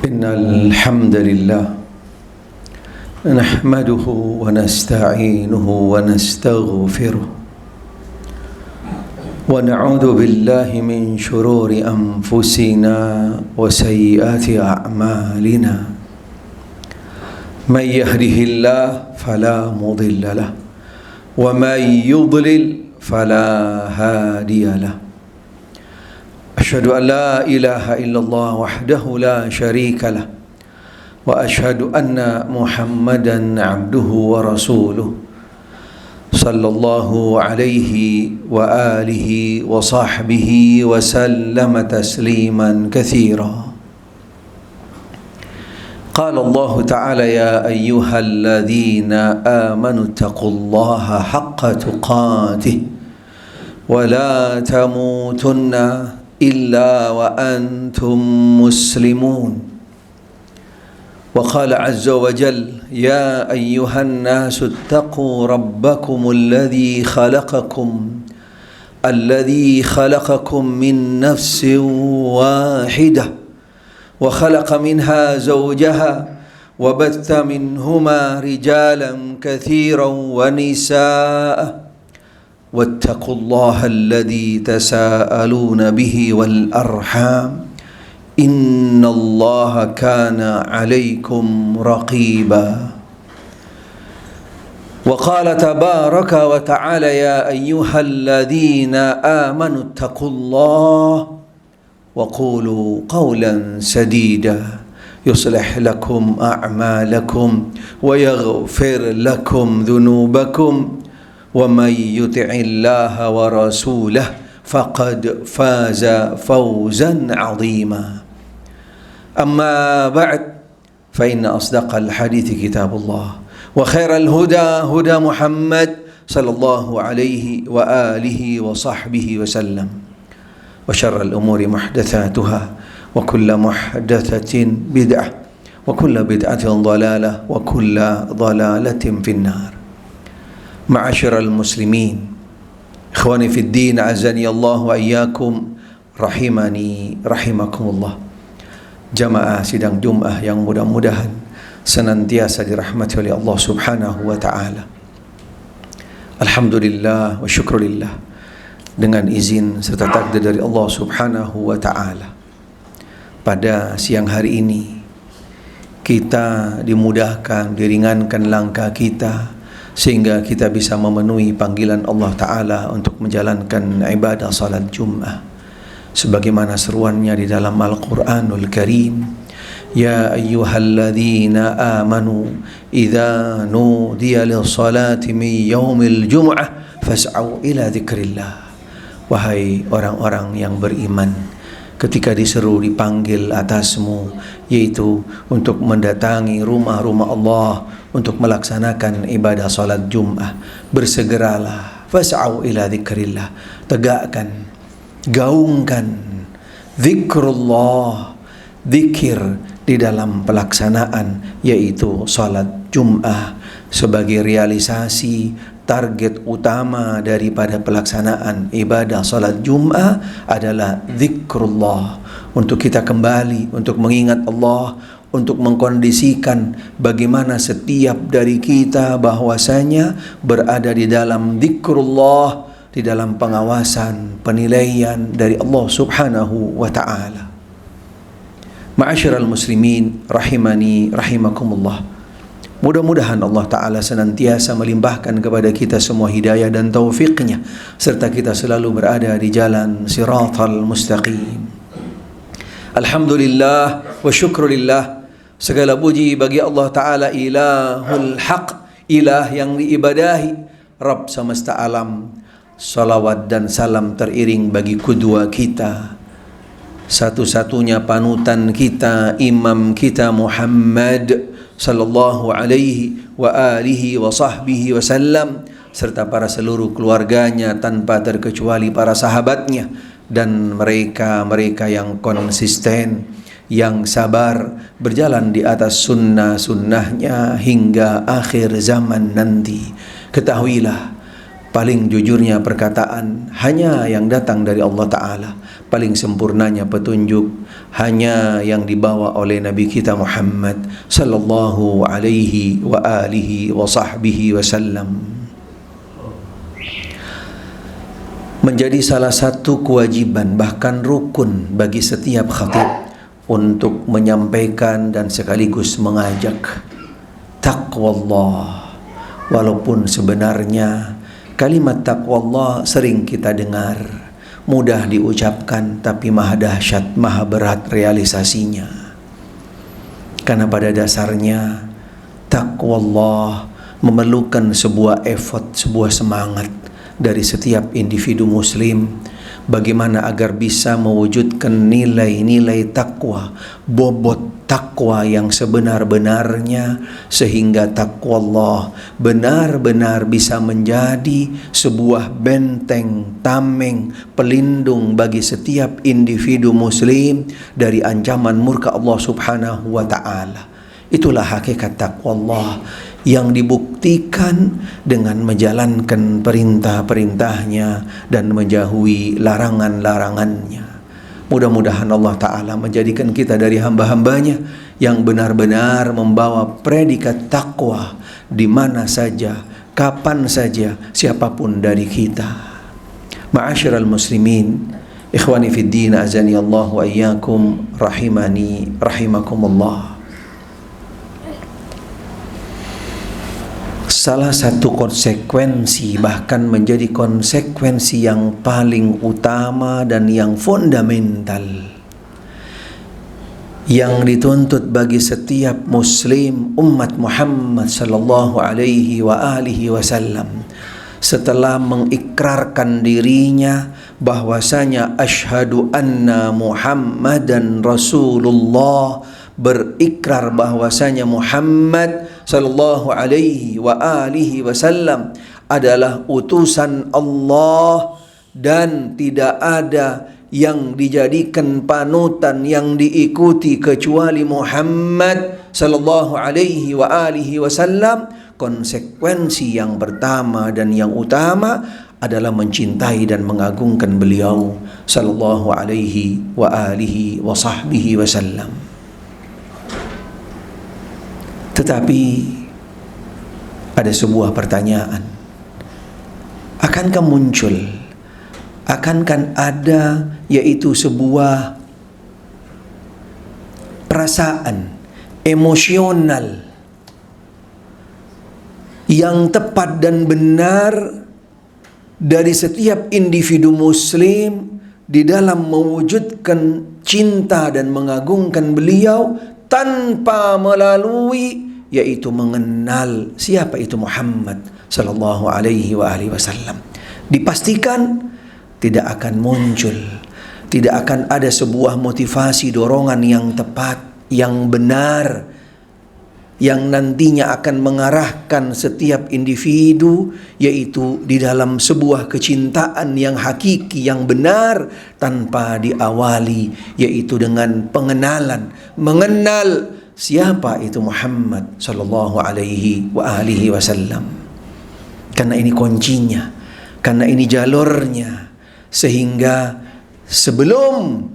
إن الحمد لله نحمده ونستعينه ونستغفره ونعوذ بالله من شرور أنفسنا وسيئات أعمالنا من يهده الله فلا مضل له ومن يضلل فلا هادي له أشهد أن لا إله إلا الله وحده لا شريك له وأشهد أن محمدا عبده ورسوله صلى الله عليه وآله وصحبه وسلم تسليما كثيرا. قال الله تعالى: يا أيها الذين آمنوا اتقوا الله حق تقاته ولا تموتن إلا وأنتم مسلمون. وقال عز وجل: يا أيها الناس اتقوا ربكم الذي خلقكم من نفس واحدة وخلق منها زوجها وبث منهما رجالا كثيرا ونساء واتقوا الله الذي تساءلون به والأرحام إن الله كان عليكم رقيبا. وقال تبارك وتعالى: يا أيها الذين آمنوا اتقوا الله وقولوا قولا سديدا يصلح لكم أعمالكم ويغفر لكم ذنوبكم ومن يطع الله ورسوله فقد فاز فوزا عظيما. أما بعد فإن أصدق الحديث كتاب الله وخير الهدى هدى محمد صلى الله عليه وآله وصحبه وسلم وشر الأمور محدثاتها وكل محدثة بدعة وكل بدعة ضلالة وكل ضلالة في النار. معاشر المسلمين ikhwani fid din, azani Allah wa iyyakum, rahimani rahimakumullah. Jamaah sidang Jumat yang mudah-mudahan senantiasa dirahmati oleh Allah Subhanahu wa taala. Alhamdulillah wa syukrulillah, dengan izin serta takdir dari Allah Subhanahu wa taala, pada siang hari ini kita dimudahkan, diringankan langkah kita sehingga kita bisa memenuhi panggilan Allah Ta'ala untuk menjalankan ibadah salat Jum'ah sebagaimana seruannya di dalam Al-Quranul Karim: Ya ayyuhalladzina amanu idza nudiya lis-salati min yaumil jum'ah fas'au ila dzikrillah. Wahai orang-orang yang beriman, ketika diseru, dipanggil atasmu, yaitu untuk mendatangi rumah-rumah Allah untuk melaksanakan ibadah salat Jum'ah, bersegeralah, fas'au ila dzikrillah, tegakkan, gaungkan zikrullah, zikir di dalam pelaksanaan yaitu salat Jum'ah sebagai realisasi target utama daripada pelaksanaan ibadah salat Jum'ah adalah zikrullah, untuk kita kembali untuk mengingat Allah, untuk mengkondisikan bagaimana setiap dari kita bahwasanya berada di dalam zikrullah, di dalam pengawasan, penilaian dari Allah Subhanahu wa ta'ala. Ma'asyiral muslimin rahimani rahimakumullah, mudah-mudahan Allah Ta'ala senantiasa melimpahkan kepada kita semua hidayah dan taufiknya, serta kita selalu berada di jalan siratal mustaqim. Alhamdulillah wa syukrulillah, segala puji bagi Allah Ta'ala, ilahul haq, ilah yang diibadahi, Rabb semesta alam. Salawat dan salam teriring bagi kedua kita, satu-satunya panutan kita, imam kita Muhammad sallallahu alaihi wa alihi wa sahbihi wasallam, serta para seluruh keluarganya tanpa terkecuali para sahabatnya dan mereka yang konsisten, yang sabar berjalan di atas sunnah-sunnahnya hingga akhir zaman nanti. Ketahuilah, paling jujurnya perkataan hanya yang datang dari Allah Ta'ala, paling sempurnanya petunjuk hanya yang dibawa oleh Nabi kita Muhammad sallallahu alaihi wa alihi wa sahbihi wasallam. Menjadi salah satu kewajiban, bahkan rukun bagi setiap khatib untuk menyampaikan dan sekaligus mengajak taqwallah. Walaupun sebenarnya kalimat taqwallah sering kita dengar, mudah diucapkan, tapi maha dahsyat, maha berat realisasinya. Karena pada dasarnya taqwallah memerlukan sebuah effort, sebuah semangat dari setiap individu muslim, bagaimana agar bisa mewujudkan nilai-nilai takwa, bobot takwa yang sebenar-benarnya, sehingga takwa Allah benar-benar bisa menjadi sebuah benteng, tameng, pelindung bagi setiap individu muslim dari ancaman murka Allah Subhanahu wa ta'ala. Itulah hakikat takwa Allah yang dibuktikan dengan menjalankan perintah-perintahnya dan menjauhi larangan-larangannya. Mudah-mudahan Allah Ta'ala menjadikan kita dari hamba-hambanya yang benar-benar membawa predikat takwa di mana saja, kapan saja, siapapun dari kita. Ma'asyiral muslimin, ikhwani fid din, azani Allah wa iyyakum, rahimani rahimakumullah. Salah satu konsekuensi, bahkan menjadi konsekuensi yang paling utama dan yang fundamental yang dituntut bagi setiap muslim umat Muhammad sallallahu alaihi wa alihi wasallam setelah mengikrarkan dirinya bahwasanya asyhadu anna Muhammadan Rasulullah, berikrar bahwasanya Muhammad sallallahu alaihi wa alihi wasallam adalah utusan Allah dan tidak ada yang dijadikan panutan yang diikuti kecuali Muhammad sallallahu alaihi wa alihi wasallam. Konsekuensi yang pertama dan yang utama adalah mencintai dan mengagungkan beliau sallallahu alaihi wa alihi wa sahbihi wasallam. Tetapi ada sebuah pertanyaan, akankah muncul, akankah ada, yaitu sebuah perasaan emosional yang tepat dan benar dari setiap individu muslim di dalam mewujudkan cinta dan mengagungkan beliau tanpa melalui, yaitu mengenal siapa itu Muhammad sallallahu alaihi wa alihi wasallam. Dipastikan tidak akan muncul, tidak akan ada sebuah motivasi, dorongan yang tepat, yang benar, yang nantinya akan mengarahkan setiap individu, yaitu di dalam sebuah kecintaan yang hakiki, yang benar, tanpa diawali, yaitu dengan pengenalan, mengenal siapa itu Muhammad sallallahu alaihi wa alihi wasallam. Karena ini kuncinya, karena ini jalurnya, sehingga sebelum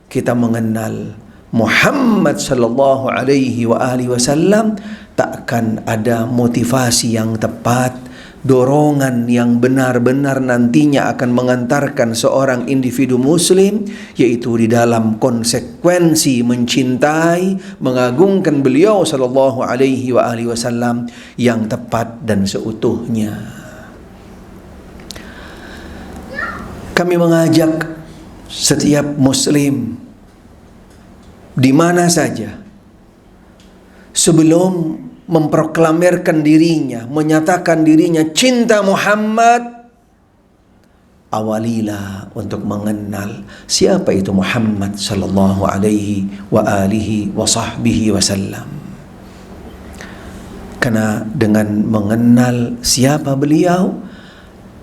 kita mengenal Muhammad sallallahu alaihi wa alihi wasallam, takkan ada motivasi yang tepat, dorongan yang benar-benar nantinya akan mengantarkan seorang individu muslim, yaitu di dalam konsekuensi mencintai, mengagungkan beliau sallallahu alaihi wa alihi wasallam yang tepat dan seutuhnya. Kami mengajak setiap muslim di mana saja, sebelum memproklamirkan dirinya, menyatakan dirinya cinta Muhammad, awalilah untuk mengenal siapa itu Muhammad sallallahu alaihi wa alihi wa sahbihi wasallam. Karena dengan mengenal siapa beliau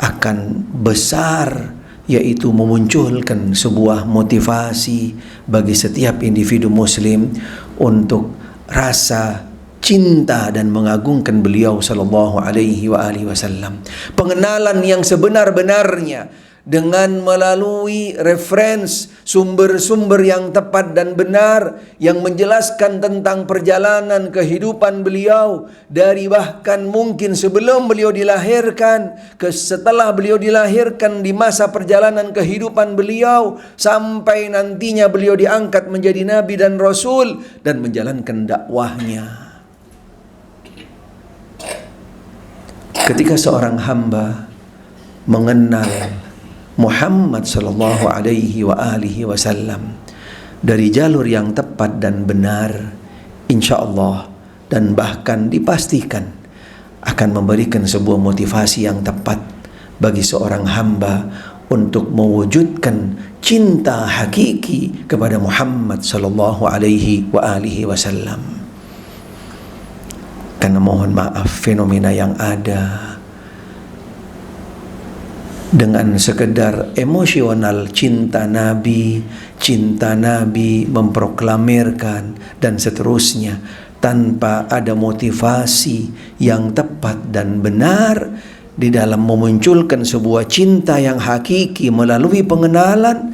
akan besar, yaitu memunculkan sebuah motivasi bagi setiap individu muslim untuk rasa cinta dan mengagungkan beliau sallallahu alaihi wasallam. Pengenalan yang sebenar-benarnya dengan melalui referensi sumber-sumber yang tepat dan benar yang menjelaskan tentang perjalanan kehidupan beliau dari bahkan mungkin sebelum beliau dilahirkan ke setelah beliau dilahirkan, di masa perjalanan kehidupan beliau sampai nantinya beliau diangkat menjadi nabi dan rasul dan menjalankan dakwahnya. Ketika seorang hamba mengenal Muhammad sallallahu alaihi wasallam dari jalur yang tepat dan benar, insya Allah dan bahkan dipastikan akan memberikan sebuah motivasi yang tepat bagi seorang hamba untuk mewujudkan cinta hakiki kepada Muhammad sallallahu alaihi wasallam. Karena mohon maaf, fenomena yang ada dengan sekedar emosional cinta Nabi memproklamirkan dan seterusnya tanpa ada motivasi yang tepat dan benar di dalam memunculkan sebuah cinta yang hakiki melalui pengenalan,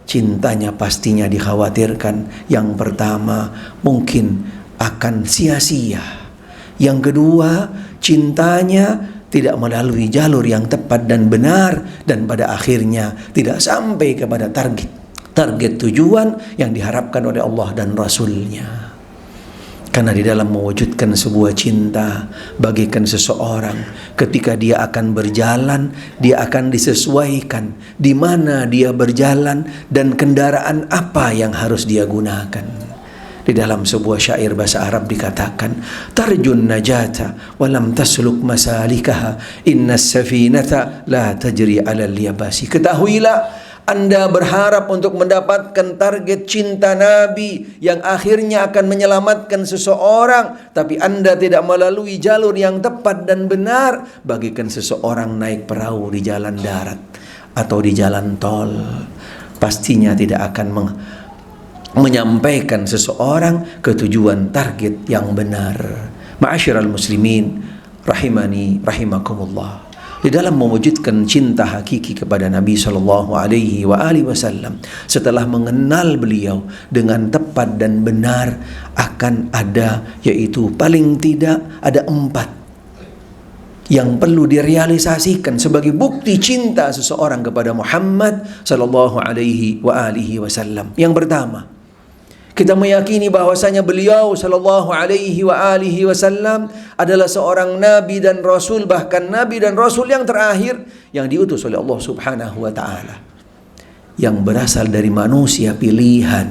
cintanya pastinya dikhawatirkan yang pertama mungkin akan sia-sia, yang kedua cintanya tidak melalui jalur yang tepat dan benar, dan pada akhirnya tidak sampai kepada target tujuan yang diharapkan oleh Allah dan Rasulnya. Karena di dalam mewujudkan sebuah cinta bagikan seseorang, ketika dia akan berjalan, dia akan disesuaikan di mana dia berjalan dan kendaraan apa yang harus dia gunakan. Di dalam sebuah syair bahasa Arab dikatakan, tarjun najata walam tasluk masalikaha inna safinata la tajri ala liyabasi. Ketahuilah, Anda berharap untuk mendapatkan target cinta Nabi yang akhirnya akan menyelamatkan seseorang, tapi Anda tidak melalui jalur yang tepat dan benar, bagikan seseorang naik perahu di jalan darat atau di jalan tol, pastinya tidak akan menyampaikan seseorang ke tujuan target yang benar. Ma'asyiral muslimin rahimani rahimakumullah, di dalam mewujudkan cinta hakiki kepada Nabi sallallahu alaihi wasallam, setelah mengenal beliau dengan tepat dan benar, akan ada, yaitu paling tidak ada 4 yang perlu direalisasikan sebagai bukti cinta seseorang kepada Muhammad sallallahu alaihi wasallam. Yang pertama, kita meyakini bahwasanya beliau sallallahu alaihi wasallam adalah seorang nabi dan rasul, bahkan nabi dan rasul yang terakhir yang diutus oleh Allah Subhanahu wa taala, yang berasal dari manusia pilihan.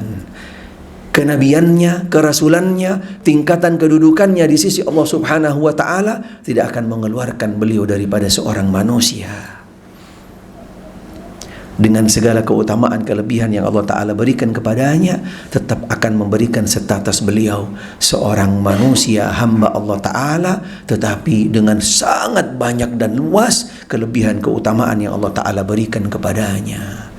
Kenabiannya, kerasulannya, tingkatan kedudukannya di sisi Allah Subhanahu wa taala tidak akan mengeluarkan beliau daripada seorang manusia. Dengan segala keutamaan kelebihan yang Allah Ta'ala berikan kepadanya, tetap akan memberikan status beliau seorang manusia hamba Allah Ta'ala, tetapi dengan sangat banyak dan luas kelebihan keutamaan yang Allah Ta'ala berikan kepadanya.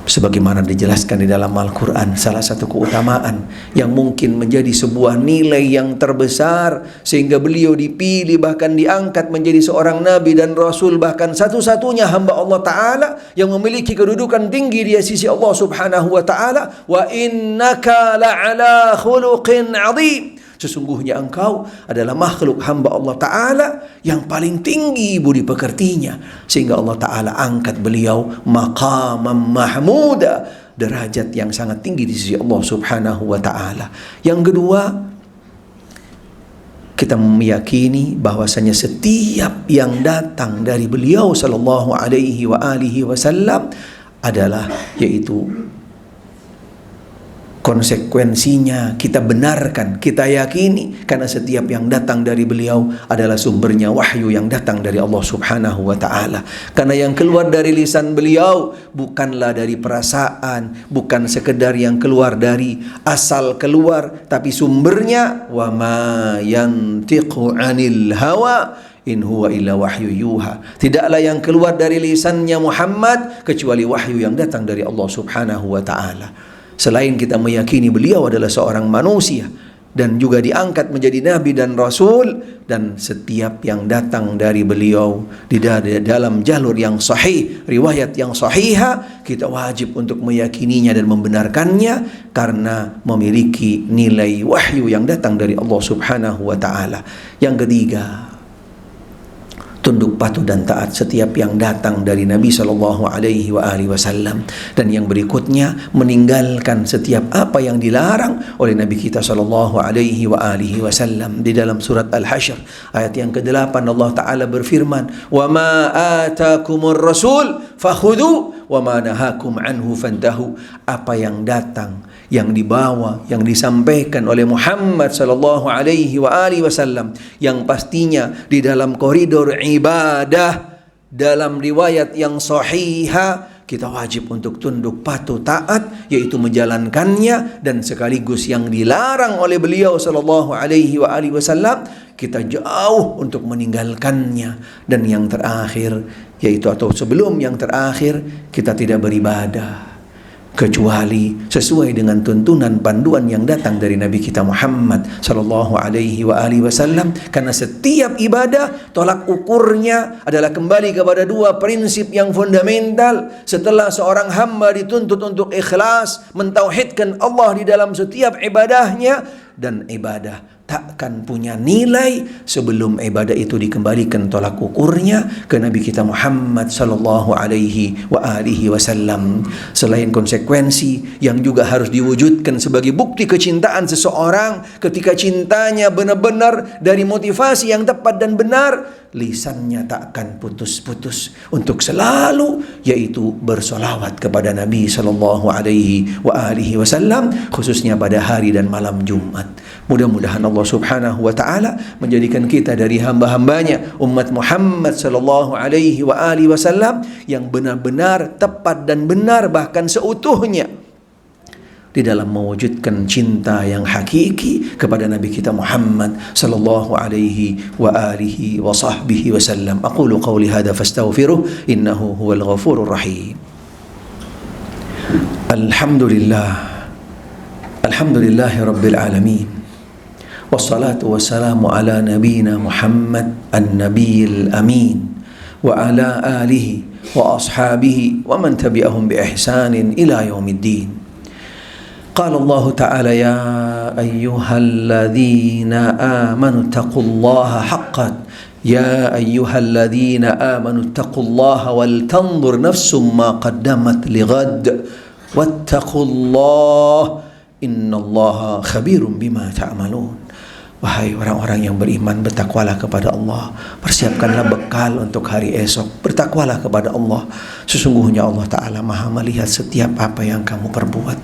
Sebagaimana dijelaskan di dalam Al-Quran, salah satu keutamaan yang mungkin menjadi sebuah nilai yang terbesar sehingga beliau dipilih bahkan diangkat menjadi seorang nabi dan rasul, bahkan satu-satunya hamba Allah Ta'ala yang memiliki kedudukan tinggi di sisi Allah Subhanahu wa Ta'ala. Wa innaka la'ala khuluqin azim, sesungguhnya engkau adalah makhluk hamba Allah Ta'ala yang paling tinggi budi pekertinya, sehingga Allah Ta'ala angkat beliau maqamam mahmuda, derajat yang sangat tinggi di sisi Allah Subhanahu wa Ta'ala. Yang kedua, kita meyakini bahwasanya setiap yang datang dari beliau sallallahu alaihi wasallam adalah, yaitu konsekuensinya kita benarkan, kita yakini, karena setiap yang datang dari beliau adalah sumbernya wahyu yang datang dari Allah Subhanahu wa Ta'ala. Karena yang keluar dari lisan beliau bukanlah dari perasaan, bukan sekedar yang keluar dari asal keluar, tapi sumbernya wa ma yantiqu 'anil hawa in huwa illa wahyu yuha. Tidaklah yang keluar dari lisannya Muhammad kecuali wahyu yang datang dari Allah Subhanahu wa Ta'ala. Selain kita meyakini beliau adalah seorang manusia dan juga diangkat menjadi nabi dan rasul, dan setiap yang datang dari beliau di dalam jalur yang sahih, riwayat yang sahihah, kita wajib untuk meyakininya dan membenarkannya karena memiliki nilai wahyu yang datang dari Allah Subhanahu wa taala. Yang ketiga, tunduk patuh dan taat setiap yang datang dari Nabi sallallahu alaihi wasallam, dan yang berikutnya meninggalkan setiap apa yang dilarang oleh Nabi kita sallallahu alaihi wasallam. Di dalam surat Al-Hasyr ayat yang ke-8 Allah taala berfirman, "Wa ma atakumur rasul fakhudhu wa ma nahakum anhu fantahu." Apa yang datang, yang dibawa, yang disampaikan oleh Muhammad sallallahu alaihi wasallam, yang pastinya di dalam koridor ibadah, dalam riwayat yang sahihah, kita wajib untuk tunduk patuh taat, yaitu menjalankannya, dan sekaligus yang dilarang oleh beliau sallallahu alaihi wasallam kita jauh untuk meninggalkannya. Dan yang terakhir, yaitu atau sebelum yang terakhir, kita tidak beribadah kecuali sesuai dengan tuntunan panduan yang datang dari Nabi kita Muhammad sallallahu alaihi wasallam, karena setiap ibadah tolak ukurnya adalah kembali kepada dua prinsip yang fundamental. Setelah seorang hamba dituntut untuk ikhlas, mentauhidkan Allah di dalam setiap ibadahnya, dan ibadah takkan punya nilai sebelum ibadah itu dikembalikan tolak ukurnya ke Nabi kita Muhammad sallallahu alaihi wasallam. Selain konsekuensi yang juga harus diwujudkan sebagai bukti kecintaan seseorang, ketika cintanya benar-benar dari motivasi yang tepat dan benar, lisannya tak akan putus-putus untuk selalu yaitu bersolawat kepada Nabi sallallahu alaihi wasallam, khususnya pada hari dan malam Jumat. Mudah-mudahan Allah Subhanahu wa taala menjadikan kita dari hamba-hambanya umat Muhammad sallallahu alaihi wasallam yang benar-benar tepat dan benar, bahkan seutuhnya di dalam mewujudkan cinta yang hakiki kepada Nabi kita Muhammad sallallahu alaihi wa sahbihi wasallam. Aqulu qawli hadza fastaghfiruh innahu huwal ghafurur rahim. Alhamdulillahi rabbil alamin. Wassalatu wassalamu ala nabiyyina Muhammad an-nabiyil amin wa ala alihi wa ashabihi wa man tabi'ahum bi ihsanin ila yaumiddin. Qala Allah ta'ala, ya ayyuhalladzina amanu taqullaha haqqan ya ayyuhalladzina amanu taqullaha wal tanzur nafsum ma qaddamat lighad wattaqullaha innallaha khabirum bima ta'malun. Wahai orang-orang yang beriman, bertakwalah kepada Allah, persiapkanlah bekal untuk hari esok. Bertakwalah kepada Allah, sesungguhnya Allah Ta'ala maha melihat setiap apa yang kamu perbuat.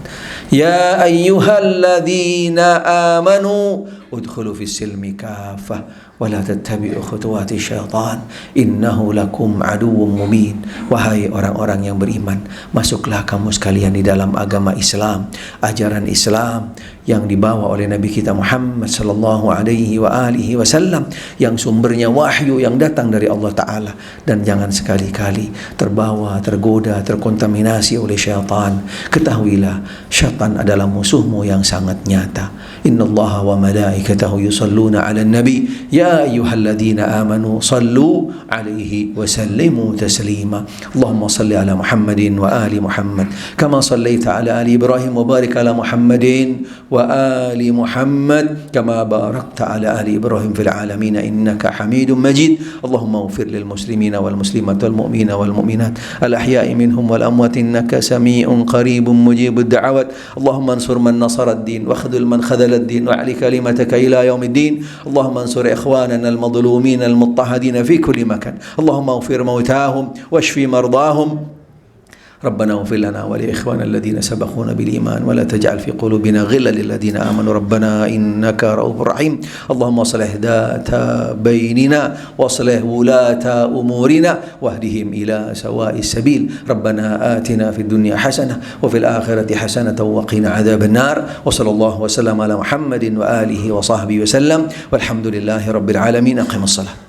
Ya ayyuhalladzina amanu udkhulu fis silmi kafah wa la tattabi'u khutuwati syaitan innahu lakum aduwwum mubin. Wahai orang-orang yang beriman, masuklah kamu sekalian di dalam agama Islam, ajaran Islam yang dibawa oleh Nabi kita Muhammad sallallahu alaihi wasallam, yang sumbernya wahyu yang datang dari Allah Ta'ala, dan jangan sekali-kali terbawa, tergoda, terkontaminasi oleh syaitan. Ketahuilah, syaitan adalah musuhmu yang sangat nyata. Innallaha wa malaikatahu yusalluna 'alan nabi ya ayyuhalladzina amanu sallu 'alaihi wa sallimu taslima. Allahumma salli ala Muhammadin wa ali Muhammad kama sallaita ala ali Ibrahim wa barik ala Muhammadin wa ali Muhammad kama barakta ala ali Ibrahim fil alamin innaka Hamidum Majid. Allahumma ighfir lil muslimina wal muslimat wal mu'minina wal mu'minat al ahya'i minhum wal amwat innaka sami'un qaribun mujibud da'awat. Allahumma ansur man nasara ad-din wa khadhul man khadhala ad-din wa 'ali kalimataka ila yaumiddin. Allahumma ansur ikhwanana al-madlumin al-muttahadin fi kulli makan. Allahumma ighfir mautahum washfi mardahum. ربنا اغفر لنا ولإخواننا الذين سبقونا بالإيمان ولا تجعل في قلوبنا غلا للذين آمنوا ربنا إنك رؤوف رحيم. اللهم اصلح ذات بيننا واصلح ولاة أمورنا واهدهم إلى سواء السبيل. ربنا آتنا في الدنيا حسنة وفي الآخرة حسنة وقنا عذاب النار. وصلى الله وسلم على محمد وآله وصحبه وسلم والحمد لله رب العالمين. أقم الصلاة.